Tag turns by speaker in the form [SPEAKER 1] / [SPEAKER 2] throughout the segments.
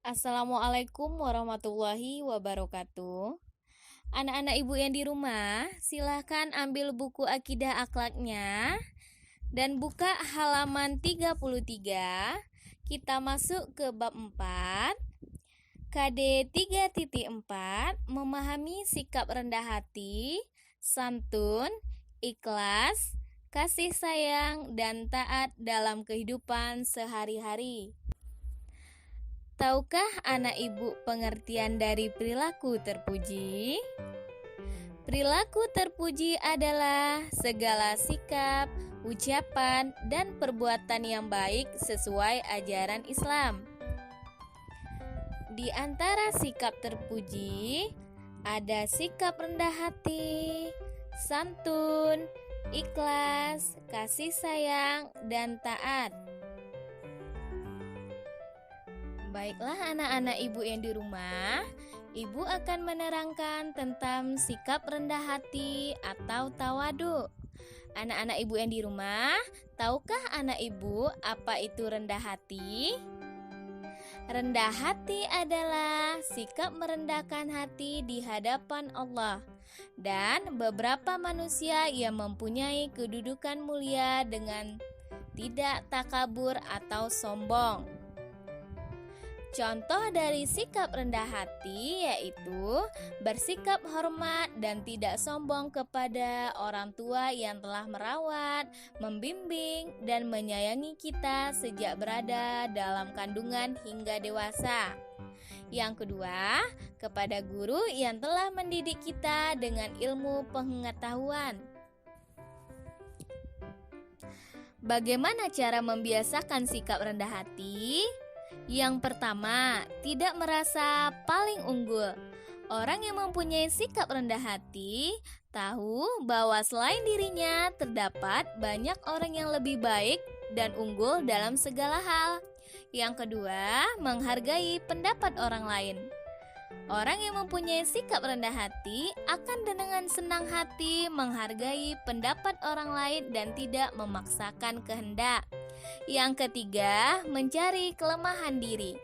[SPEAKER 1] Assalamualaikum warahmatullahi wabarakatuh. Anak-anak ibu yang di rumah, silahkan ambil buku akidah akhlaknya dan buka halaman 33. Kita masuk ke bab 4. KD 3.4 memahami sikap rendah hati, santun, ikhlas, kasih sayang, dan taat dalam kehidupan sehari-hari. Tahukah anak ibu pengertian dari perilaku terpuji? Perilaku terpuji adalah segala sikap, ucapan, dan perbuatan yang baik sesuai ajaran Islam. Di antara sikap terpuji, ada sikap rendah hati, santun, ikhlas, kasih sayang, dan taat. Baiklah anak-anak ibu yang di rumah, ibu akan menerangkan tentang sikap rendah hati atau tawadu. Anak-anak ibu yang di rumah, tahukah anak ibu apa itu rendah hati? Rendah hati adalah sikap merendahkan hati di hadapan Allah dan beberapa manusia yang mempunyai kedudukan mulia dengan tidak takabur atau sombong. Contoh dari sikap rendah hati yaitu bersikap hormat dan tidak sombong kepada orang tua yang telah merawat, membimbing, dan menyayangi kita sejak berada dalam kandungan hingga dewasa. Yang kedua, kepada guru yang telah mendidik kita dengan ilmu pengetahuan. Bagaimana cara membiasakan sikap rendah hati? Yang pertama, tidak merasa paling unggul. Orang yang mempunyai sikap rendah hati tahu bahwa selain dirinya terdapat banyak orang yang lebih baik dan unggul dalam segala hal. Yang kedua, menghargai pendapat orang lain. Orang yang mempunyai sikap rendah hati akan dengan senang hati menghargai pendapat orang lain dan tidak memaksakan kehendak. Yang ketiga, mencari kelemahan diri.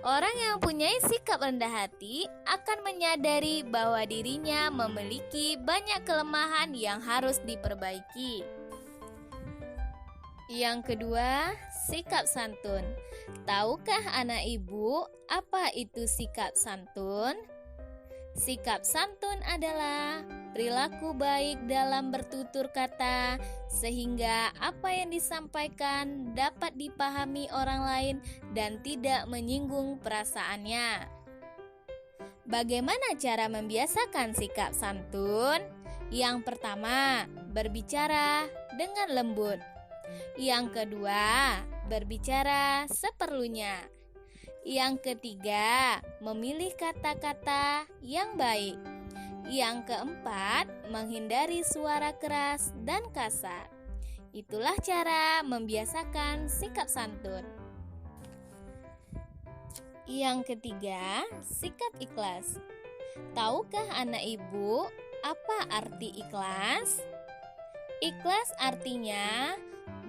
[SPEAKER 1] Orang yang mempunyai sikap rendah hati akan menyadari bahwa dirinya memiliki banyak kelemahan yang harus diperbaiki. Yang kedua, sikap santun. Tahukah anak ibu apa itu sikap santun? Sikap santun adalah perilaku baik dalam bertutur kata sehingga apa yang disampaikan dapat dipahami orang lain dan tidak menyinggung perasaannya. Bagaimana cara membiasakan sikap santun? Yang pertama, berbicara dengan lembut. Yang kedua, berbicara seperlunya. Yang ketiga, memilih kata-kata yang baik. Yang keempat, menghindari suara keras dan kasar. Itulah cara membiasakan sikap santun. Yang ketiga, sikap ikhlas. Tahukah anak ibu apa arti ikhlas? Ikhlas artinya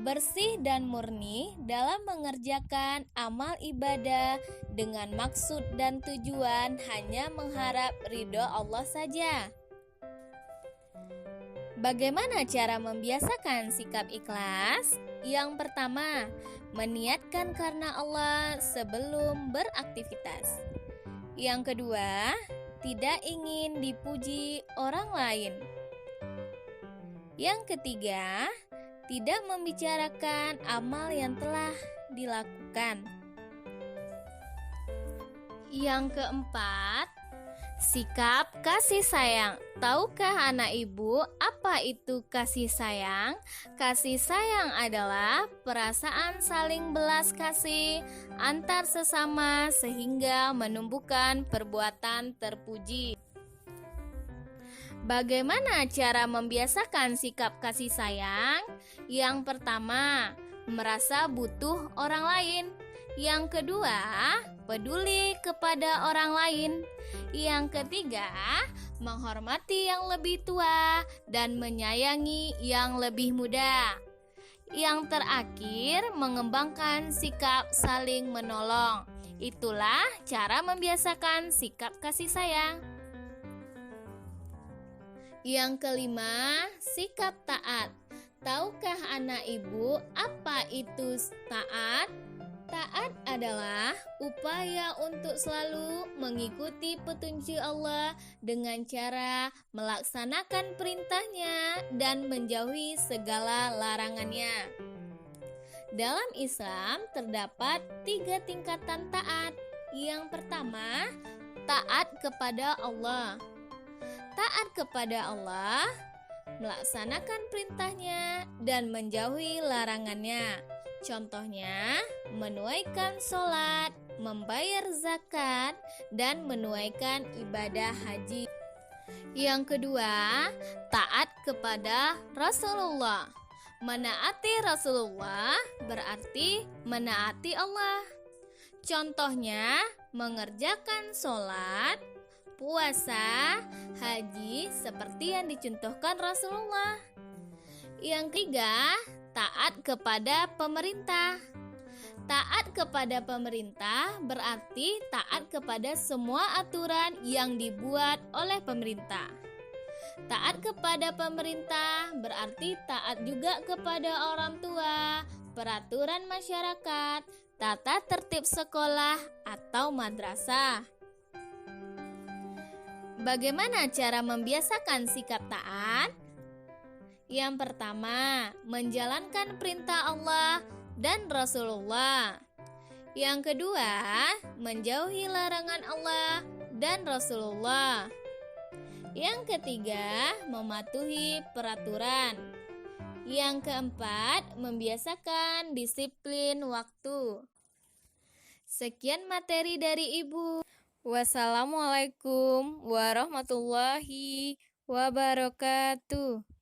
[SPEAKER 1] bersih dan murni dalam mengerjakan amal ibadah dengan maksud dan tujuan hanya mengharap ridho Allah saja. Bagaimana cara membiasakan sikap ikhlas? Yang pertama, meniatkan karena Allah sebelum beraktivitas. Yang kedua, tidak ingin dipuji orang lain. Yang ketiga, tidak membicarakan amal yang telah dilakukan. Yang keempat, sikap kasih sayang. Tahukah anak ibu apa itu kasih sayang? Kasih sayang adalah perasaan saling belas kasih antar sesama sehingga menumbuhkan perbuatan terpuji. Bagaimana cara membiasakan sikap kasih sayang? Yang pertama, merasa butuh orang lain. Yang kedua, peduli kepada orang lain. Yang ketiga, menghormati yang lebih tua dan menyayangi yang lebih muda. Yang terakhir, mengembangkan sikap saling menolong. Itulah cara membiasakan sikap kasih sayang. Yang kelima, sikap taat. Tahukah anak ibu apa itu taat? Taat adalah upaya untuk selalu mengikuti petunjuk Allah dengan cara melaksanakan perintahnya dan menjauhi segala larangannya. Dalam Islam terdapat 3 tingkatan taat. Yang pertama, taat kepada Allah. Taat kepada Allah, melaksanakan perintahnya dan menjauhi larangannya. Contohnya, menunaikan sholat, membayar zakat, dan menunaikan ibadah haji. Yang kedua, taat kepada Rasulullah. Menaati Rasulullah berarti menaati Allah. Contohnya, mengerjakan sholat, puasa, haji seperti yang dicontohkan Rasulullah. Yang ketiga, taat kepada pemerintah. Taat kepada pemerintah berarti taat kepada semua aturan yang dibuat oleh pemerintah. Taat kepada pemerintah berarti taat juga kepada orang tua, peraturan masyarakat, tata tertib sekolah atau madrasah. Bagaimana cara membiasakan sikap taat? Yang pertama, menjalankan perintah Allah dan Rasulullah. Yang kedua, menjauhi larangan Allah dan Rasulullah. Yang ketiga, mematuhi peraturan. Yang keempat, membiasakan disiplin waktu. Sekian materi dari Ibu. Wassalamualaikum warahmatullahi wabarakatuh.